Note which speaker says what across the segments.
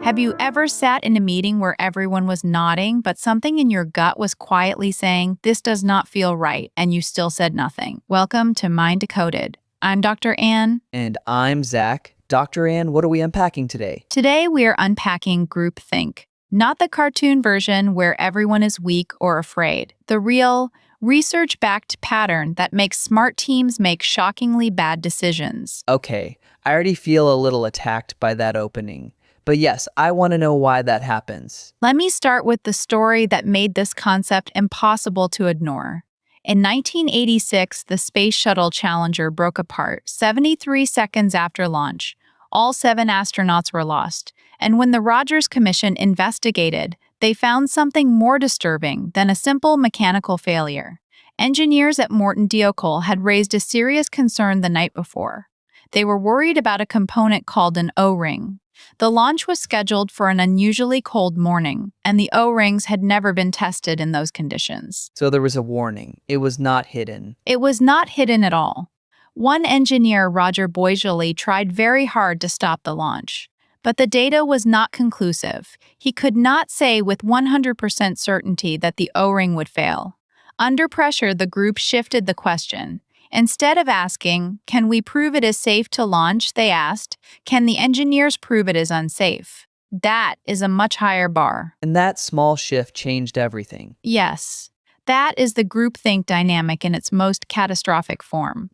Speaker 1: Have you ever sat in a meeting where everyone was nodding, but something in your gut was quietly saying, "This does not feel right," and you still said nothing? Welcome to Mind Decoded. I'm Dr. Ann.
Speaker 2: And I'm Zach. Dr. Ann, what are we unpacking today?
Speaker 1: Today we are unpacking groupthink, not the cartoon version where everyone is weak or afraid, the real, research-backed pattern that makes smart teams make shockingly bad decisions.
Speaker 2: Okay, I already feel a little attacked by that opening. But yes, I want to know why that happens.
Speaker 1: Let me start with the story that made this concept impossible to ignore. In 1986, the Space Shuttle Challenger broke apart 73 seconds after launch. All 7 astronauts were lost, and when the Rogers Commission investigated, they found something more disturbing than a simple mechanical failure. Engineers at Morton Deocole had raised a serious concern the night before. They were worried about a component called an O-ring. The launch was scheduled for an unusually cold morning, and the O-rings had never been tested in those conditions.
Speaker 2: So there was a warning. It was not hidden.
Speaker 1: It was not hidden at all. One engineer, Roger Boisjoli, tried very hard to stop the launch, but the data was not conclusive. He could not say with 100% certainty that the O-ring would fail. Under pressure, the group shifted the question. Instead of asking, "Can we prove it is safe to launch?" they asked, "Can the engineers prove it is unsafe?" That is a much higher bar.
Speaker 2: And that small shift changed everything.
Speaker 1: Yes, that is the groupthink dynamic in its most catastrophic form.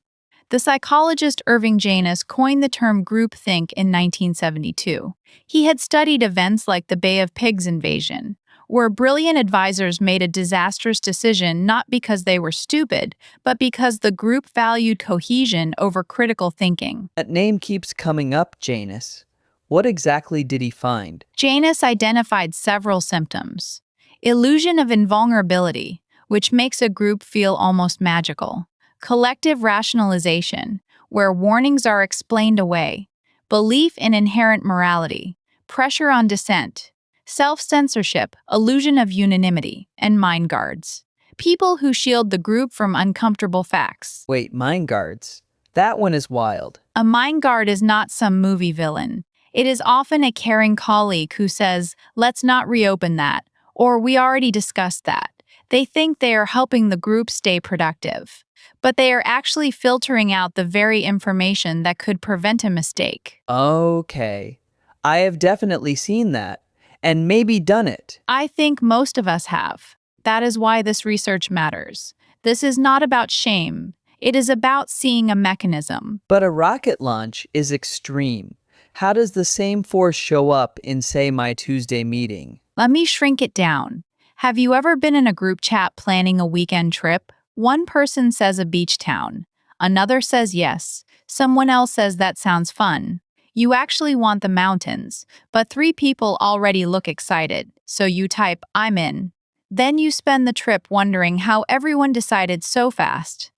Speaker 1: The psychologist Irving Janis coined the term groupthink in 1972. He had studied events like the Bay of Pigs invasion, where brilliant advisors made a disastrous decision not because they were stupid, but because the group valued cohesion over critical thinking.
Speaker 2: That name keeps coming up, Janus. What exactly did he find?
Speaker 1: Janus identified several symptoms. Illusion of invulnerability, which makes a group feel almost magical. Collective rationalization, where warnings are explained away. Belief in inherent morality. Pressure on dissent. Self-censorship, illusion of unanimity, and mind guards. People who shield the group from uncomfortable facts.
Speaker 2: Wait, mind guards? That one is wild.
Speaker 1: A mind guard is not some movie villain. It is often a caring colleague who says, "Let's not reopen that," or "We already discussed that." They think they are helping the group stay productive, but they are actually filtering out the very information that could prevent a mistake.
Speaker 2: Okay. I have definitely seen that. And maybe done it.
Speaker 1: I think most of us have. That is why this research matters. This is not about shame. It is about seeing a mechanism.
Speaker 2: But a rocket launch is extreme. How does the same force show up in, say, my Tuesday meeting?
Speaker 1: Let me shrink it down. Have you ever been in a group chat planning a weekend trip? One person says a beach town. Another says yes. Someone else says that sounds fun. You actually want the mountains, but 3 people already look excited, so you type, "I'm in." Then you spend the trip wondering how everyone decided so fast.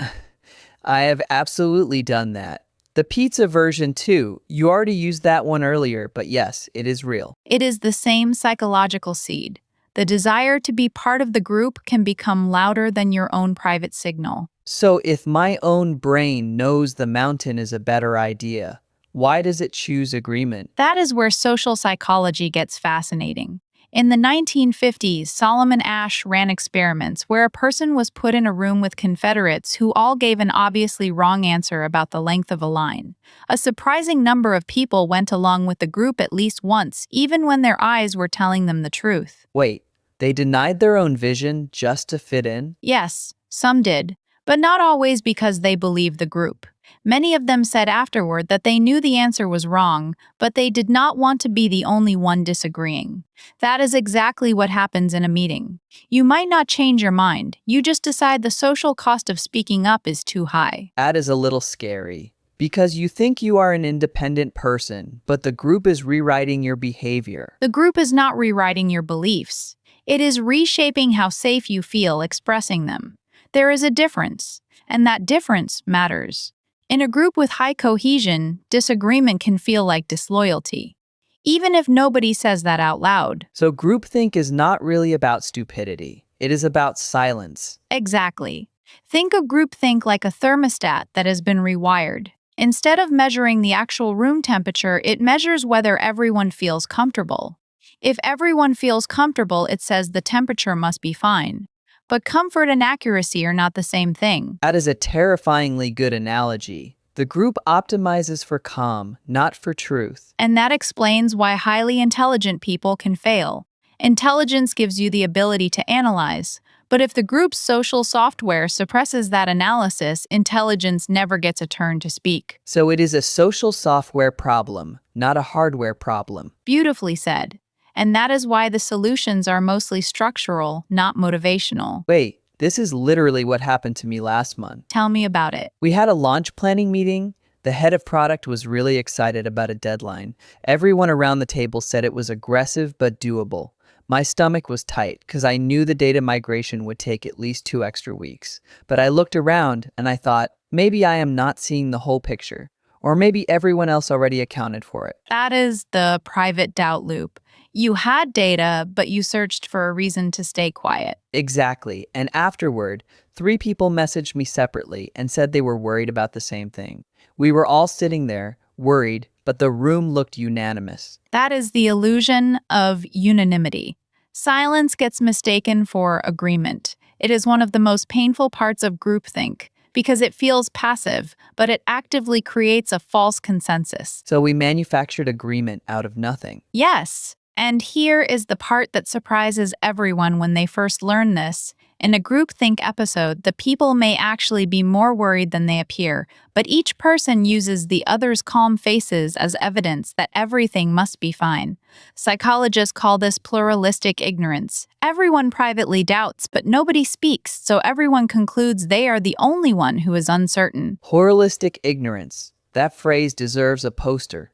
Speaker 2: I have absolutely done that. The pizza version too. You already used that one earlier, but yes, it is real.
Speaker 1: It is the same psychological seed. The desire to be part of the group can become louder than your own private signal.
Speaker 2: So if my own brain knows the mountain is a better idea, why does it choose agreement?
Speaker 1: That is where social psychology gets fascinating. In the 1950s, Solomon Asch ran experiments where a person was put in a room with Confederates who all gave an obviously wrong answer about the length of a line. A surprising number of people went along with the group at least once, even when their eyes were telling them the truth.
Speaker 2: Wait, they denied their own vision just to fit in?
Speaker 1: Yes, some did, but not always because they believed the group. Many of them said afterward that they knew the answer was wrong, but they did not want to be the only one disagreeing. That is exactly what happens in a meeting. You might not change your mind, you just decide the social cost of speaking up is too high.
Speaker 2: That is a little scary. Because you think you are an independent person, but the group is rewriting your behavior.
Speaker 1: The group is not rewriting your beliefs. It is reshaping how safe you feel expressing them. There is a difference, and that difference matters. In a group with high cohesion, disagreement can feel like disloyalty, even if nobody says that out loud.
Speaker 2: So groupthink is not really about stupidity. It is about silence.
Speaker 1: Exactly. Think of groupthink like a thermostat that has been rewired. Instead of measuring the actual room temperature, it measures whether everyone feels comfortable. If everyone feels comfortable, it says the temperature must be fine. But comfort and accuracy are not the same thing.
Speaker 2: That is a terrifyingly good analogy. The group optimizes for calm, not for truth.
Speaker 1: And that explains why highly intelligent people can fail. Intelligence gives you the ability to analyze, but if the group's social software suppresses that analysis, intelligence never gets a turn to speak.
Speaker 2: So it is a social software problem, not a hardware problem.
Speaker 1: Beautifully said. And that is why the solutions are mostly structural, not motivational.
Speaker 2: Wait, this is literally what happened to me last month.
Speaker 1: Tell me about it.
Speaker 2: We had a launch planning meeting. The head of product was really excited about a deadline. Everyone around the table said it was aggressive but doable. My stomach was tight because I knew the data migration would take at least 2 extra weeks. But I looked around and I thought, maybe I am not seeing the whole picture. Or maybe everyone else already accounted for it.
Speaker 1: That is the private doubt loop. You had data, but you searched for a reason to stay quiet.
Speaker 2: Exactly. And afterward, 3 people messaged me separately and said they were worried about the same thing. We were all sitting there, worried, but the room looked unanimous.
Speaker 1: That is the illusion of unanimity. Silence gets mistaken for agreement. It is one of the most painful parts of groupthink because it feels passive, but it actively creates a false consensus.
Speaker 2: So we manufactured agreement out of nothing.
Speaker 1: Yes, and here is the part that surprises everyone when they first learn this. In a groupthink episode, the people may actually be more worried than they appear, but each person uses the other's calm faces as evidence that everything must be fine. Psychologists call this pluralistic ignorance. Everyone privately doubts, but nobody speaks, so everyone concludes they are the only one who is uncertain.
Speaker 2: Pluralistic ignorance. That phrase deserves a poster.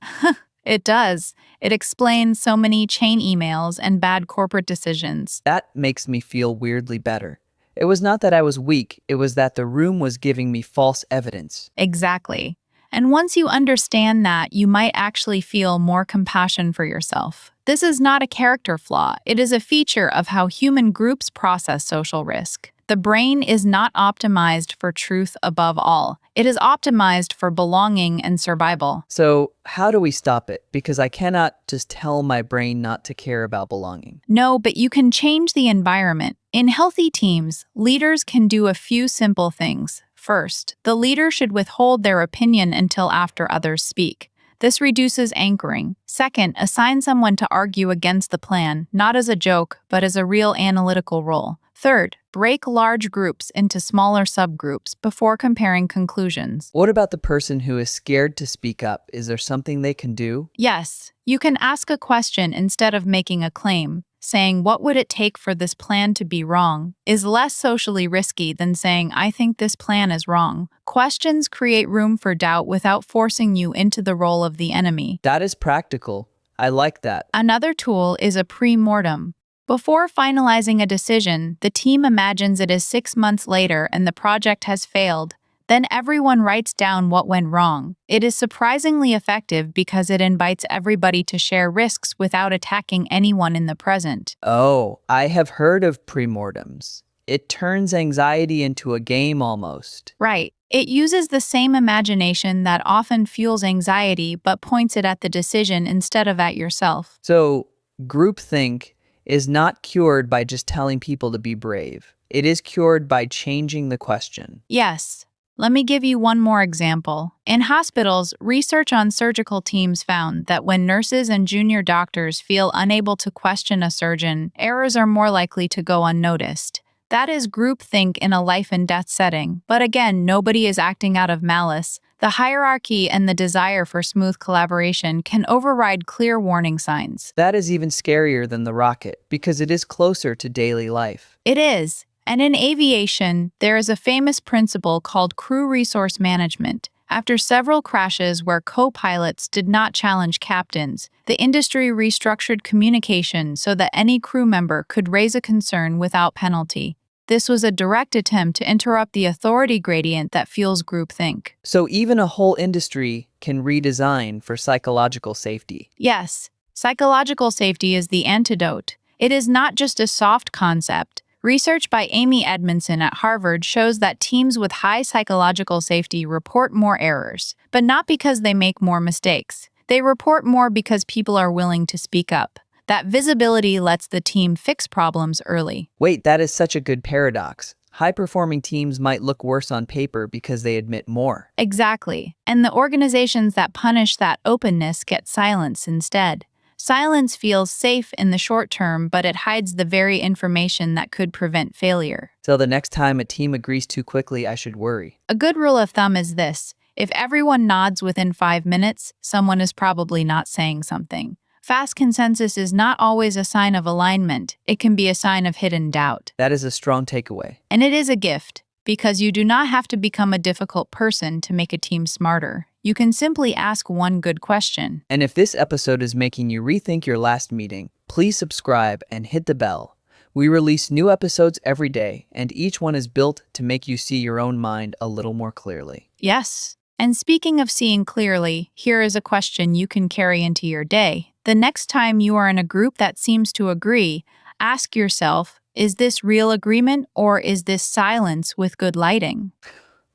Speaker 1: It does. It explains so many chain emails and bad corporate decisions.
Speaker 2: That makes me feel weirdly better. It was not that I was weak, it was that the room was giving me false evidence.
Speaker 1: Exactly. And once you understand that, you might actually feel more compassion for yourself. This is not a character flaw. It is a feature of how human groups process social risk. The brain is not optimized for truth above all. It is optimized for belonging and survival.
Speaker 2: So, how do we stop it? Because I cannot just tell my brain not to care about belonging.
Speaker 1: No, but you can change the environment. In healthy teams, leaders can do a few simple things. First, the leader should withhold their opinion until after others speak. This reduces anchoring. Second, assign someone to argue against the plan, not as a joke, but as a real analytical role. Third, break large groups into smaller subgroups before comparing conclusions.
Speaker 2: What about the person who is scared to speak up? Is there something they can do?
Speaker 1: Yes, you can ask a question instead of making a claim. Saying, "What would it take for this plan to be wrong?" is less socially risky than saying, "I think this plan is wrong." Questions create room for doubt without forcing you into the role of the enemy.
Speaker 2: That is practical. I like that.
Speaker 1: Another tool is a pre-mortem. Before finalizing a decision, the team imagines it is 6 months later and the project has failed. Then everyone writes down what went wrong. It is surprisingly effective because it invites everybody to share risks without attacking anyone in the present.
Speaker 2: Oh, I have heard of premortems. It turns anxiety into a game almost.
Speaker 1: Right. It uses the same imagination that often fuels anxiety but points it at the decision instead of at yourself.
Speaker 2: So, groupthink is not cured by just telling people to be brave. It is cured by changing the question.
Speaker 1: Yes. Let me give you one more example. In hospitals, research on surgical teams found that when nurses and junior doctors feel unable to question a surgeon, errors are more likely to go unnoticed. That is groupthink in a life and death setting. But again, nobody is acting out of malice. The hierarchy and the desire for smooth collaboration can override clear warning signs.
Speaker 2: That is even scarier than the rocket because it is closer to daily life.
Speaker 1: It is. And in aviation, there is a famous principle called crew resource management. After several crashes where co-pilots did not challenge captains, the industry restructured communication so that any crew member could raise a concern without penalty. This was a direct attempt to interrupt the authority gradient that fuels groupthink.
Speaker 2: So even a whole industry can redesign for psychological safety.
Speaker 1: Yes, psychological safety is the antidote. It is not just a soft concept. Research by Amy Edmondson at Harvard shows that teams with high psychological safety report more errors, but not because they make more mistakes. They report more because people are willing to speak up. That visibility lets the team fix problems early.
Speaker 2: Wait, that is such a good paradox. High-performing teams might look worse on paper because they admit more.
Speaker 1: Exactly. And the organizations that punish that openness get silence instead. Silence feels safe in the short term, but it hides the very information that could prevent failure.
Speaker 2: So the next time a team agrees too quickly, I should worry.
Speaker 1: A good rule of thumb is this: if everyone nods within 5 minutes, someone is probably not saying something. Fast consensus is not always a sign of alignment. It can be a sign of hidden doubt.
Speaker 2: That is a strong takeaway.
Speaker 1: And it is a gift, because you do not have to become a difficult person to make a team smarter. You can simply ask one good question.
Speaker 2: And if this episode is making you rethink your last meeting, please subscribe and hit the bell. We release new episodes every day, and each one is built to make you see your own mind a little more clearly.
Speaker 1: Yes. And speaking of seeing clearly, here is a question you can carry into your day. The next time you are in a group that seems to agree, ask yourself, is this real agreement or is this silence with good lighting?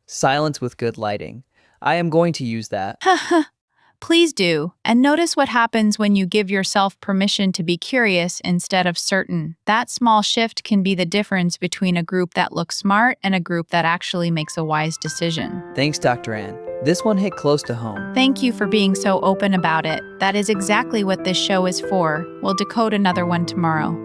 Speaker 2: Silence with good lighting. I am going to use that.
Speaker 1: Please do, and notice what happens when you give yourself permission to be curious instead of certain. That small shift can be the difference between a group that looks smart and a group that actually makes a wise decision.
Speaker 2: Thanks, Dr. Ann. This one hit close to home.
Speaker 1: Thank you for being so open about it. That is exactly what this show is for. We'll decode another one tomorrow.